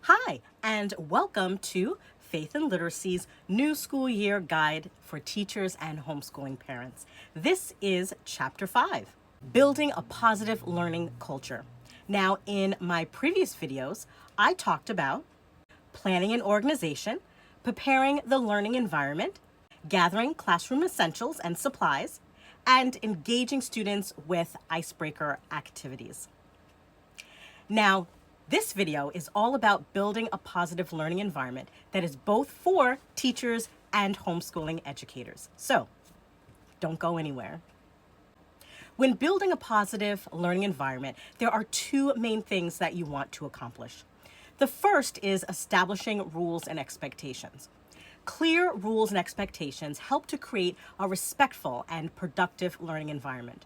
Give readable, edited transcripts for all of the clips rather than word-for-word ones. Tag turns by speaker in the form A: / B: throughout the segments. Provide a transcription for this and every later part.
A: Hi, and welcome to Faith and Literacy's new school year guide for teachers and homeschooling parents. This is Chapter 5, Building a Positive Learning Culture. Now, in my previous videos, I talked about planning and organization, preparing the learning environment, gathering classroom essentials and supplies, and engaging students with icebreaker activities. Now, this video is all about building a positive learning environment that is both for teachers and homeschooling educators. So, don't go anywhere. When building a positive learning environment, there are two main things that you want to accomplish. The first is establishing rules and expectations. Clear rules and expectations help to create a respectful and productive learning environment.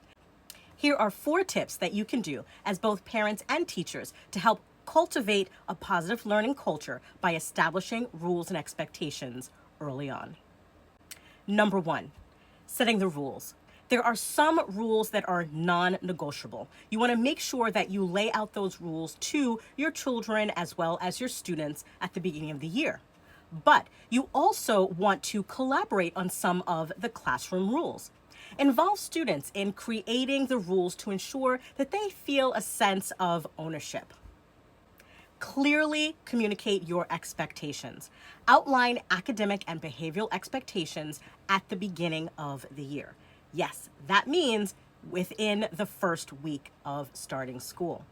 A: Here are 4 tips that you can do as both parents and teachers to help cultivate a positive learning culture by establishing rules and expectations early on. Number 1, setting the rules. There are some rules that are non-negotiable. You want to make sure that you lay out those rules to your children as well as your students at the beginning of the year. But you also want to collaborate on some of the classroom rules. Involve students in creating the rules to ensure that they feel a sense of ownership. Clearly communicate your expectations. Outline academic and behavioral expectations at the beginning of the year. Yes, that means within the first week of starting school.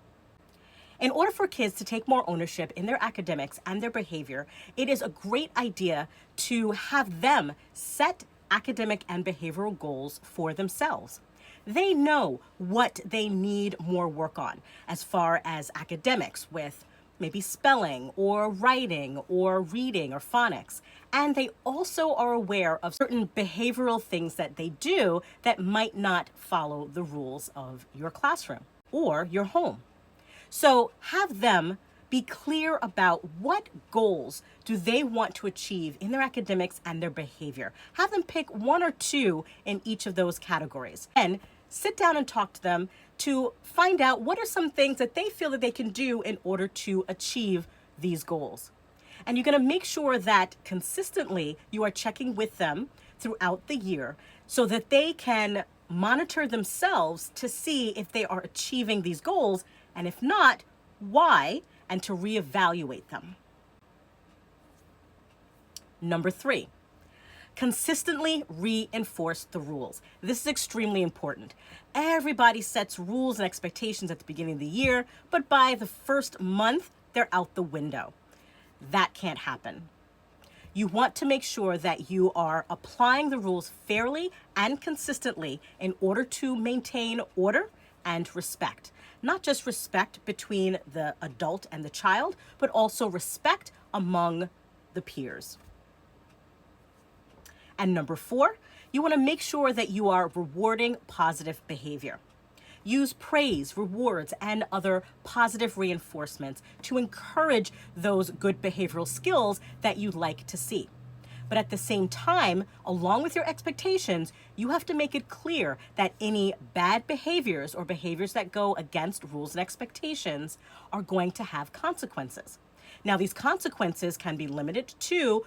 A: In order for kids to take more ownership in their academics and their behavior, it is a great idea to have them set academic and behavioral goals for themselves. They know what they need more work on as far as academics with maybe spelling or writing or reading or phonics. And they also are aware of certain behavioral things that they do that might not follow the rules of your classroom or your home. So have them be clear about what goals do they want to achieve in their academics and their behavior. Have them pick 1 or 2 in each of those categories. And sit down and talk to them to find out what are some things that they feel that they can do in order to achieve these goals. And you're going to make sure that consistently you are checking with them throughout the year so that they can monitor themselves to see if they are achieving these goals, and if not, why, and to reevaluate them. Number 3, consistently reinforce the rules. This is extremely important. Everybody sets rules and expectations at the beginning of the year, but by the first month, they're out the window. That can't happen. You want to make sure that you are applying the rules fairly and consistently in order to maintain order and respect. Not just respect between the adult and the child, but also respect among the peers. And number 4, you want to make sure that you are rewarding positive behavior. Use praise, rewards, and other positive reinforcements to encourage those good behavioral skills that you'd like to see. But at the same time, along with your expectations, you have to make it clear that any bad behaviors or behaviors that go against rules and expectations are going to have consequences. Now, these consequences can be limited to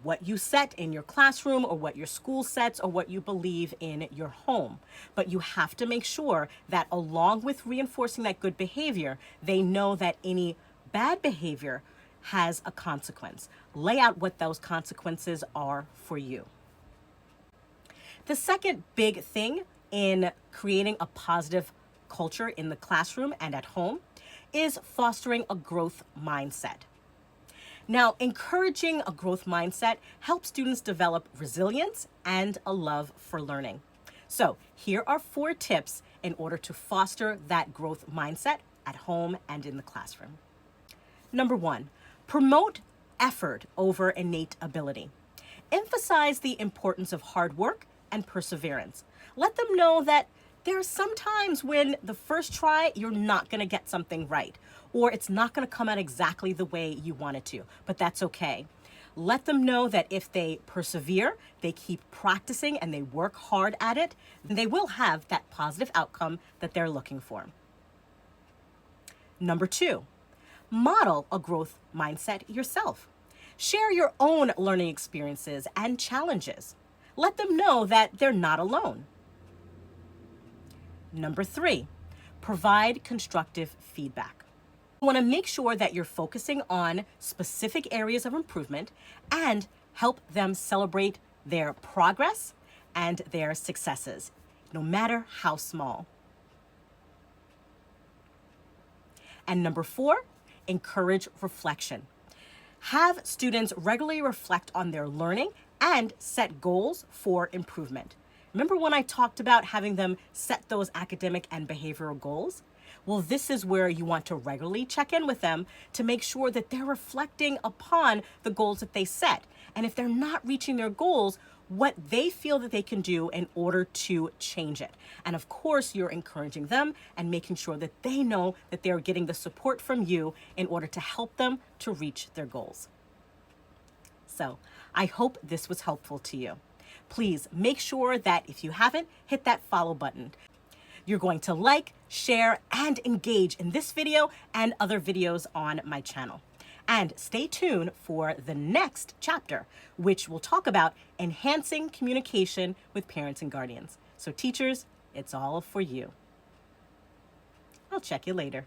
A: what you set in your classroom or what your school sets or what you believe in your home. But you have to make sure that along with reinforcing that good behavior, they know that any bad behavior has a consequence. Lay out what those consequences are for you. The second big thing in creating a positive culture in the classroom and at home is fostering a growth mindset. Now, encouraging a growth mindset helps students develop resilience and a love for learning. So here are 4 tips in order to foster that growth mindset at home and in the classroom. Number 1, promote effort over innate ability. Emphasize the importance of hard work and perseverance. Let them know that there are some times when the first try, you're not going to get something right, or it's not going to come out exactly the way you want it to, but that's okay. Let them know that if they persevere, they keep practicing, and they work hard at it, then they will have that positive outcome that they're looking for. Number 2, Model a growth mindset yourself. Share your own learning experiences and challenges. Let them know that they're not alone. Number 3, provide constructive feedback. You want to make sure that you're focusing on specific areas of improvement and help them celebrate their progress and their successes, no matter how small. And number 4, encourage reflection. Have students regularly reflect on their learning and set goals for improvement. Remember when I talked about having them set those academic and behavioral goals? Well, this is where you want to regularly check in with them to make sure that they're reflecting upon the goals that they set. And if they're not reaching their goals, what they feel that they can do in order to change it. And of course, you're encouraging them and making sure that they know that they're getting the support from you in order to help them to reach their goals. So I hope this was helpful to you. Please make sure that if you haven't, hit that follow button. You're going to like, share, and engage in this video and other videos on my channel. And stay tuned for the next chapter, which will talk about enhancing communication with parents and guardians. So teachers, it's all for you. I'll check you later.